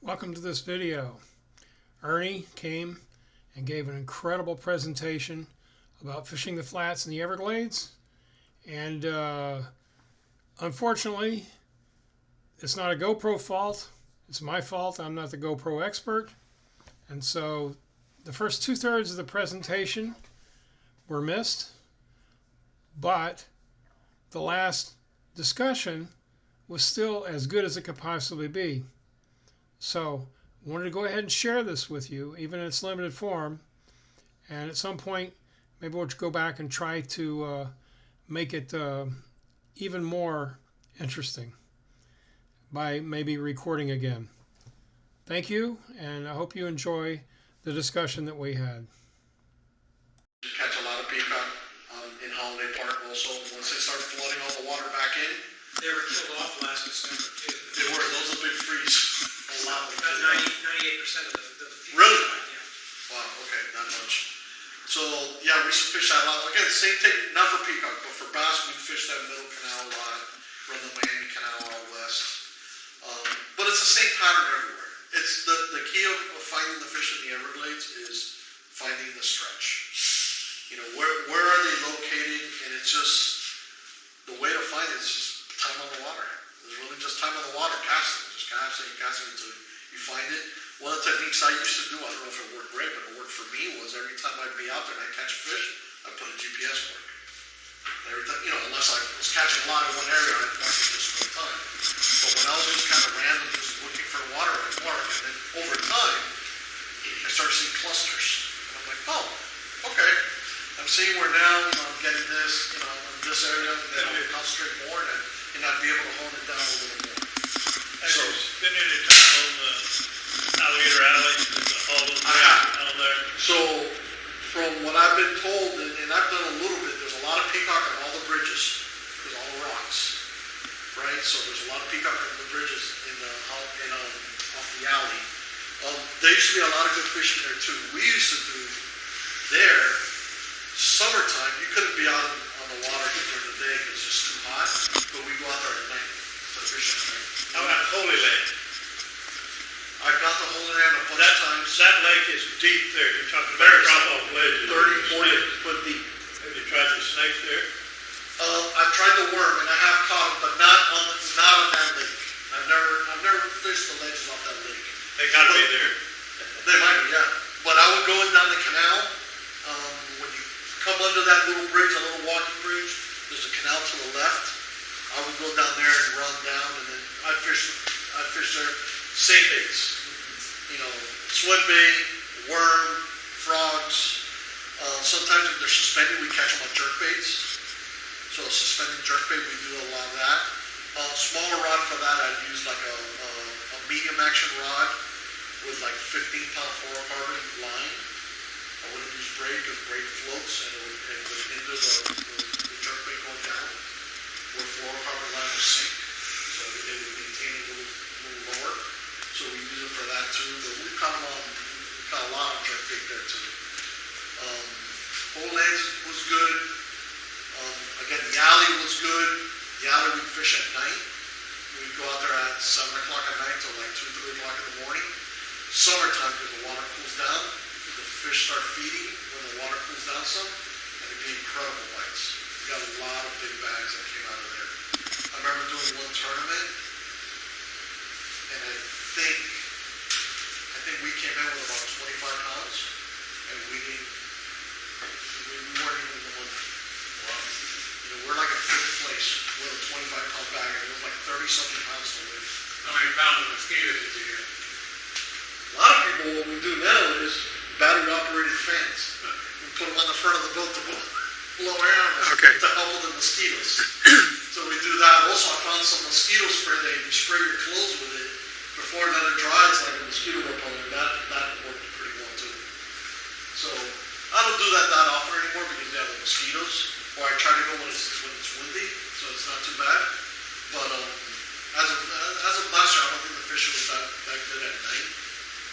Welcome to this video. Ernie came and gave an incredible presentation about fishing the flats in the Everglades, and unfortunately it's not a GoPro fault, it's my fault. I'm not the GoPro expert, and so the first 2/3 of the presentation were missed, but the last discussion was still as good as it could possibly be. So I wanted to go ahead and share this with you, even in its limited form. And at some point, maybe we'll go back and try to make it even more interesting by maybe recording again. Thank you, and I hope you enjoy the discussion that we had. Catch a lot of peacock in Holiday Park also. Once they start flooding all the water back in. They were killed off last December too. They were. Those are big freeze. A lot. About 98% of the people. Really? Yeah. Wow, okay, not much. So, yeah, we used to fish that a lot. Again, same thing, not for peacock, but for bass, we fish that middle canal a lot, run the Miami Canal out west. But it's the same pattern everywhere. It's the key of finding the fish in the Everglades is finding the stretch. You know, where are they located? And it's just, the way to find it is just time on the water. There's really just time on the water, casting. Just casting until you find it. One of the techniques I used to do, I don't know if it worked great, but it worked for me, was every time I'd be out there and I'd catch a fish, I'd put a GPS mark. Every time, you know, unless I was catching a lot in one area, I'd mark it just one time. But when I was just kind of random, just looking for water, I'd mark. And then over time, I started seeing clusters. And I'm like, oh, okay. I'm seeing where now, you know, I'm getting this, you know, in this area, and then I'll concentrate more and I'd be able to hone it down a little more. So, been any time on the Alligator Alley, all those down there? So, from what I've been told, and I've done a little bit, there's a lot of peacock on all the bridges, because all the rocks, right? So there's a lot of peacock on the bridges off the alley. There used to be a lot of good fishing there too. We used to do there, summertime, you couldn't be out on the water during the day because it's just too hot, but we go out there at night to fish at night. How about Holy Land? I've got the Holy Land a bunch of times. That lake is deep there. You're talking about drop-off ledges. 30, 40 foot deep. Have you tried the snake there? I've tried the worm and I have caught them, but not on that lake. I've never fished the ledges off that lake. They gotta be there. They might be, yeah. But I would go in down the canal. When you come under that little bridge, a little walking bridge, there's a canal to the left. I would go down there and run down, and then I'd fish there. Same baits. You know, swim bait, worm, frogs. Sometimes if they're suspended, we catch them on jerk baits. So suspended jerk bait, we do a lot of that. Smaller rod for that, I'd use like a medium action rod with like 15-pound fluorocarbon line. I wouldn't use braid because braid floats and it would hinder the jerk bait going down. Where fluorocarbon line would sink, so it would maintain it a little lower. So we use it for that too. But we caught a lot of jerk bait there too. Whole Lands was good. Again, the alley was good. The alley we'd fish at night. We'd go out there at 7 o'clock at night till like 2, 3 o'clock in the morning. Summertime, because the water cools down, the fish start feeding when the water cools down some, and it'd be incredible bites. We got a lot of big bags that came out of there. I remember doing one tournament, and I think we came in with about 25 pounds, and we weren't even in the money. Wow. You know, we're like in 5th place with a 25-pound bag, and it was like 30-something pounds to live. How many pounds of mosquitoes did you get? A lot of people, what we do now is battery-operated fans. We put them on the front of the boat to blow air on them to help with the mosquitoes. So we do that. Also, I found some mosquito spray that you spray your clothes with it before it dries like a mosquito repellent. That worked pretty well too. So I don't do that often anymore because they have the mosquitoes. Or I try to go when it's windy, so it's not too bad. But as of last year, I don't think the fishing was that good at night.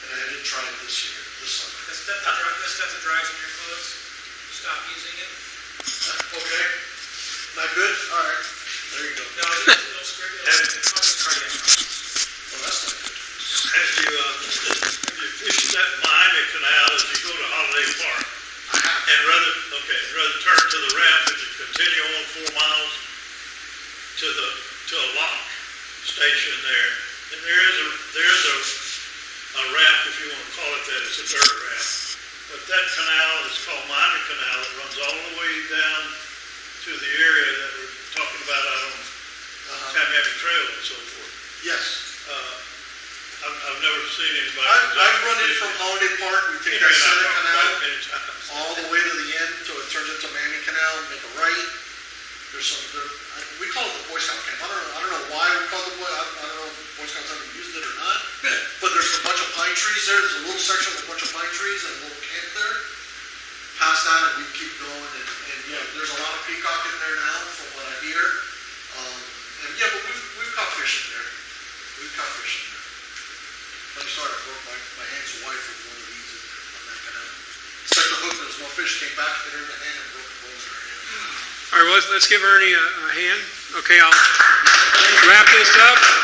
And I didn't try it this summer. The stuff that dries in your clothes, stop using it. Okay. Not good? All right. There you go. No, it'll scrape it. It's hard to try it. Well, that's not good. Have you fished that Miami Canal as you go to Holiday Park? I have. And rather turn to the raft as you continue on 4 miles to a lock station there. And there is a raft, if you want to call it that. It's a dirt raft. But that canal is called Miami Canal. It runs all the way down to the area that we're talking about out on Tamiami Trail and so forth. Yes. I've never seen anybody. I've run in from Holiday Park. We take that center canal many times. all the way to the end till it turns into Miami Canal. Make a right. There's we call it the Boy Scout camp. I don't know why we call it the Boy. I don't know if the Boy Scouts ever used it or not. But there's a bunch of pine trees there. There's a little section with a bunch of pine trees and a little camp there. Past that, and we keep going. And yeah, there's a lot of peacock in there now, from what I hear. And yeah, but we've caught fish in there. We've caught fish in there. Like I started, I broke my hand's wife with one of these on that canal. Set the hook, there was no fish, came back, hit her in the hand, and broke the bones in her hand. All right, well, let's give Ernie a hand. Okay, I'll wrap this up.